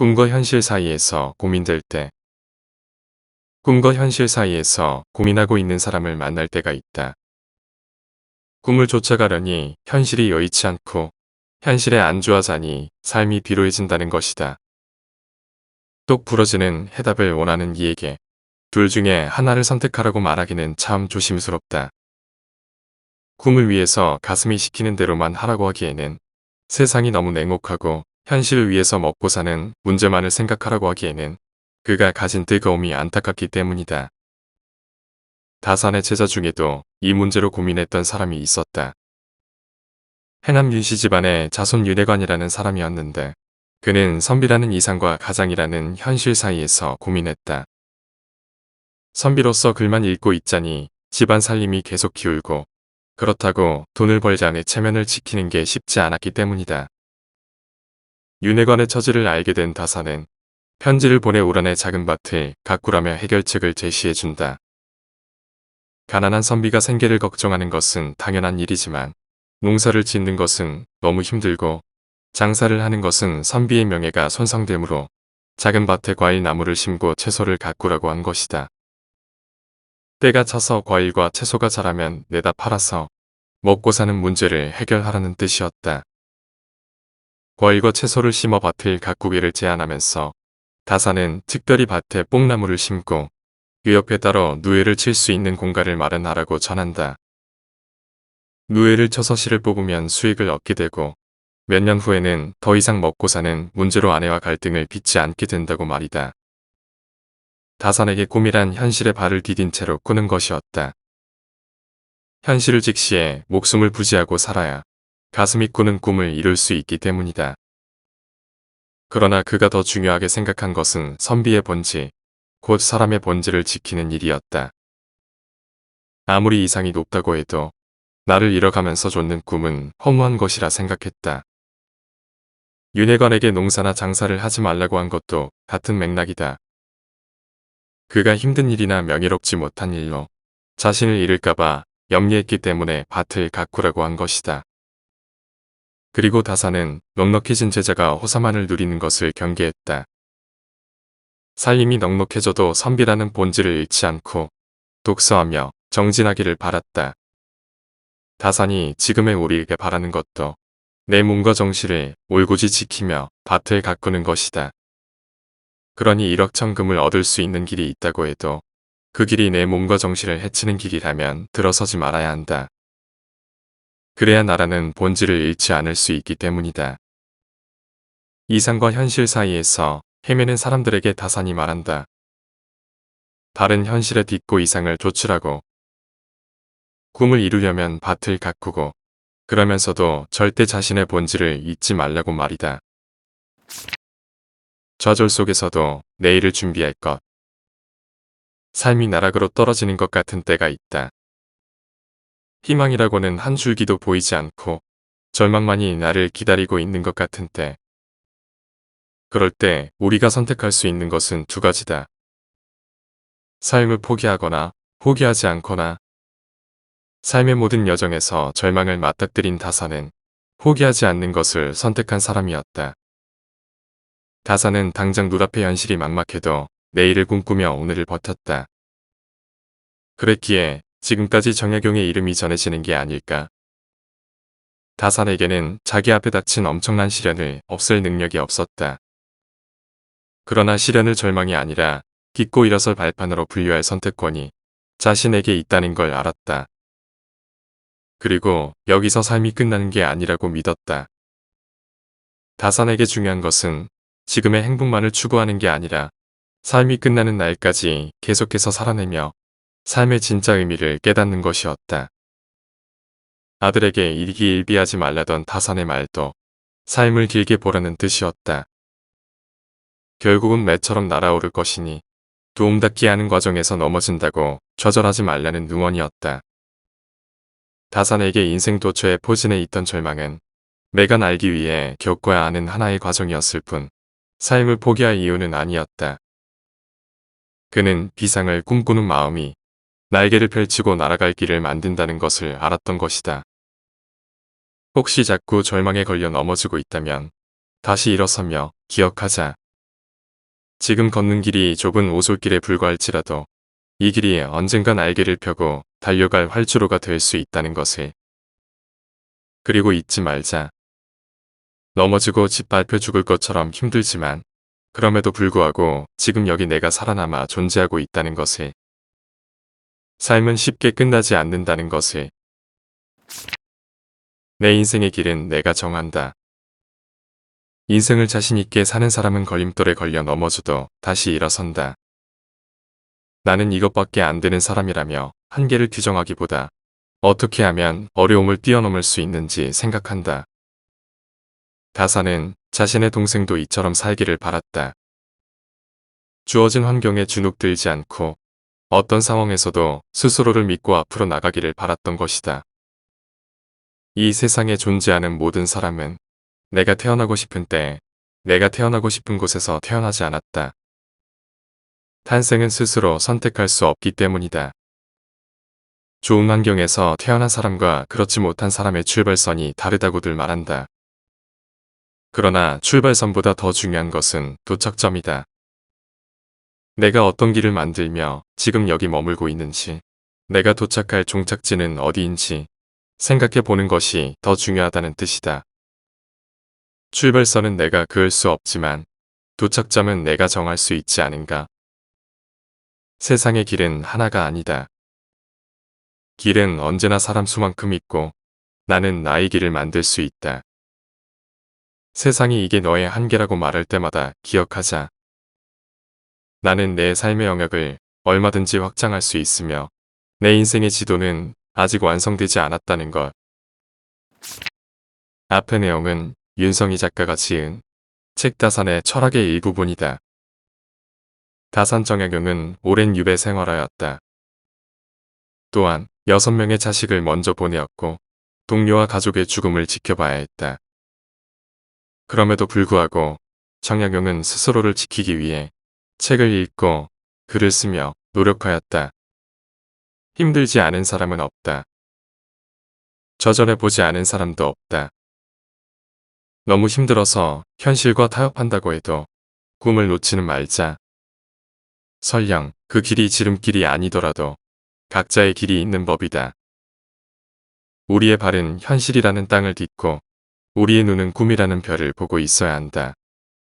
꿈과 현실 사이에서 고민될 때, 꿈과 현실 사이에서 고민하고 있는 사람을 만날 때가 있다. 꿈을 쫓아가려니 현실이 여의치 않고 현실에 안주하자니 삶이 비로해진다는 것이다. 똑 부러지는 해답을 원하는 이에게 둘 중에 하나를 선택하라고 말하기는 참 조심스럽다. 꿈을 위해서 가슴이 시키는 대로만 하라고 하기에는 세상이 너무 냉혹하고 현실을 위해서 먹고 사는 문제만을 생각하라고 하기에는 그가 가진 뜨거움이 안타깝기 때문이다. 다산의 제자 중에도 이 문제로 고민했던 사람이 있었다. 해남 윤씨 집안의 자손 윤회관이라는 사람이었는데 그는 선비라는 이상과 가장이라는 현실 사이에서 고민했다. 선비로서 글만 읽고 있자니 집안 살림이 계속 기울고 그렇다고 돈을 벌지 않은 체면을 지키는 게 쉽지 않았기 때문이다. 윤회관의 처지를 알게 된 다산은 편지를 보내 우란의 작은 밭을 가꾸라며 해결책을 제시해준다. 가난한 선비가 생계를 걱정하는 것은 당연한 일이지만 농사를 짓는 것은 너무 힘들고 장사를 하는 것은 선비의 명예가 손상되므로 작은 밭에 과일 나무를 심고 채소를 가꾸라고 한 것이다. 때가 차서 과일과 채소가 자라면 내다 팔아서 먹고 사는 문제를 해결하라는 뜻이었다. 과일과 채소를 심어 밭을 가꾸기를 제안하면서 다산은 특별히 밭에 뽕나무를 심고 그 옆에 따로 누에를 칠 수 있는 공간을 마련하라고 전한다. 누에를 쳐서 씨를 뽑으면 수익을 얻게 되고 몇 년 후에는 더 이상 먹고 사는 문제로 아내와 갈등을 빚지 않게 된다고 말이다. 다산에게 꿈이란 현실의 발을 디딘 채로 꾸는 것이었다. 현실을 직시해 목숨을 부지하고 살아야 가슴이 꾸는 꿈을 이룰 수 있기 때문이다. 그러나 그가 더 중요하게 생각한 것은 선비의 본질, 곧 사람의 본질을 지키는 일이었다. 아무리 이상이 높다고 해도 나를 잃어가면서 좇는 꿈은 허무한 것이라 생각했다. 윤회관에게 농사나 장사를 하지 말라고 한 것도 같은 맥락이다. 그가 힘든 일이나 명예롭지 못한 일로 자신을 잃을까봐 염려했기 때문에 밭을 가꾸라고 한 것이다. 그리고 다산은 넉넉해진 제자가 호사만을 누리는 것을 경계했다. 살림이 넉넉해져도 선비라는 본질을 잃지 않고 독서하며 정진하기를 바랐다. 다산이 지금의 우리에게 바라는 것도 내 몸과 정신을 올곧이 지키며 밭을 가꾸는 것이다. 그러니 일억천금을 얻을 수 있는 길이 있다고 해도 그 길이 내 몸과 정신을 해치는 길이라면 들어서지 말아야 한다. 그래야 나라는 본질을 잃지 않을 수 있기 때문이다. 이상과 현실 사이에서 헤매는 사람들에게 다산이 말한다. 다른 현실에 딛고 이상을 조출하고 꿈을 이루려면 밭을 가꾸고 그러면서도 절대 자신의 본질을 잊지 말라고 말이다. 좌절 속에서도 내일을 준비할 것. 삶이 나락으로 떨어지는 것 같은 때가 있다. 희망이라고는 한 줄기도 보이지 않고 절망만이 나를 기다리고 있는 것 같은 때. 그럴 때 우리가 선택할 수 있는 것은 두 가지다. 삶을 포기하거나 포기하지 않거나. 삶의 모든 여정에서 절망을 맞닥뜨린 다산은 포기하지 않는 것을 선택한 사람이었다. 다산은 당장 눈앞의 현실이 막막해도 내일을 꿈꾸며 오늘을 버텼다. 그랬기에 지금까지 정약용의 이름이 전해지는 게 아닐까. 다산에게는 자기 앞에 닥친 엄청난 시련을 없앨 능력이 없었다. 그러나 시련을 절망이 아니라 깊고 일어설 발판으로 분류할 선택권이 자신에게 있다는 걸 알았다. 그리고 여기서 삶이 끝나는 게 아니라고 믿었다. 다산에게 중요한 것은 지금의 행복만을 추구하는 게 아니라 삶이 끝나는 날까지 계속해서 살아내며 삶의 진짜 의미를 깨닫는 것이었다. 아들에게 일기일비하지 말라던 다산의 말도 삶을 길게 보라는 뜻이었다. 결국은 매처럼 날아오를 것이니 도움닫기 하는 과정에서 넘어진다고 좌절하지 말라는 응원이었다. 다산에게 인생 도처의 포진해 있던 절망은 매간 알기 위해 겪어야 하는 하나의 과정이었을 뿐 삶을 포기할 이유는 아니었다. 그는 비상을 꿈꾸는 마음이 날개를 펼치고 날아갈 길을 만든다는 것을 알았던 것이다. 혹시 자꾸 절망에 걸려 넘어지고 있다면 다시 일어서며 기억하자. 지금 걷는 길이 좁은 오솔길에 불과할지라도 이 길이 언젠간 날개를 펴고 달려갈 활주로가 될 수 있다는 것을. 그리고 잊지 말자. 넘어지고 짓밟혀 죽을 것처럼 힘들지만 그럼에도 불구하고 지금 여기 내가 살아남아 존재하고 있다는 것을. 삶은 쉽게 끝나지 않는다는 것을. 내 인생의 길은 내가 정한다. 인생을 자신있게 사는 사람은 걸림돌에 걸려 넘어져도 다시 일어선다. 나는 이것밖에 안 되는 사람이라며 한계를 규정하기보다 어떻게 하면 어려움을 뛰어넘을 수 있는지 생각한다. 다사는 자신의 동생도 이처럼 살기를 바랐다. 주어진 환경에 주눅들지 않고 어떤 상황에서도 스스로를 믿고 앞으로 나가기를 바랐던 것이다. 이 세상에 존재하는 모든 사람은 내가 태어나고 싶은 때, 내가 태어나고 싶은 곳에서 태어나지 않았다. 탄생은 스스로 선택할 수 없기 때문이다. 좋은 환경에서 태어난 사람과 그렇지 못한 사람의 출발선이 다르다고들 말한다. 그러나 출발선보다 더 중요한 것은 도착점이다. 내가 어떤 길을 만들며 지금 여기 머물고 있는지, 내가 도착할 종착지는 어디인지 생각해 보는 것이 더 중요하다는 뜻이다. 출발선은 내가 그을 수 없지만 도착점은 내가 정할 수 있지 않은가? 세상의 길은 하나가 아니다. 길은 언제나 사람 수만큼 있고 나는 나의 길을 만들 수 있다. 세상이 이게 너의 한계라고 말할 때마다 기억하자. 나는 내 삶의 영역을 얼마든지 확장할 수 있으며 내 인생의 지도는 아직 완성되지 않았다는 것. 앞의 내용은 윤성희 작가가 지은 책 다산의 철학의 일부분이다. 다산 정약용은 오랜 유배 생활하였다. 또한 6명의 자식을 먼저 보내었고 동료와 가족의 죽음을 지켜봐야 했다. 그럼에도 불구하고 정약용은 스스로를 지키기 위해 책을 읽고 글을 쓰며 노력하였다. 힘들지 않은 사람은 없다. 좌절해보지 않은 사람도 없다. 너무 힘들어서 현실과 타협한다고 해도 꿈을 놓지는 말자. 설령 그 길이 지름길이 아니더라도 각자의 길이 있는 법이다. 우리의 발은 현실이라는 땅을 딛고 우리의 눈은 꿈이라는 별을 보고 있어야 한다.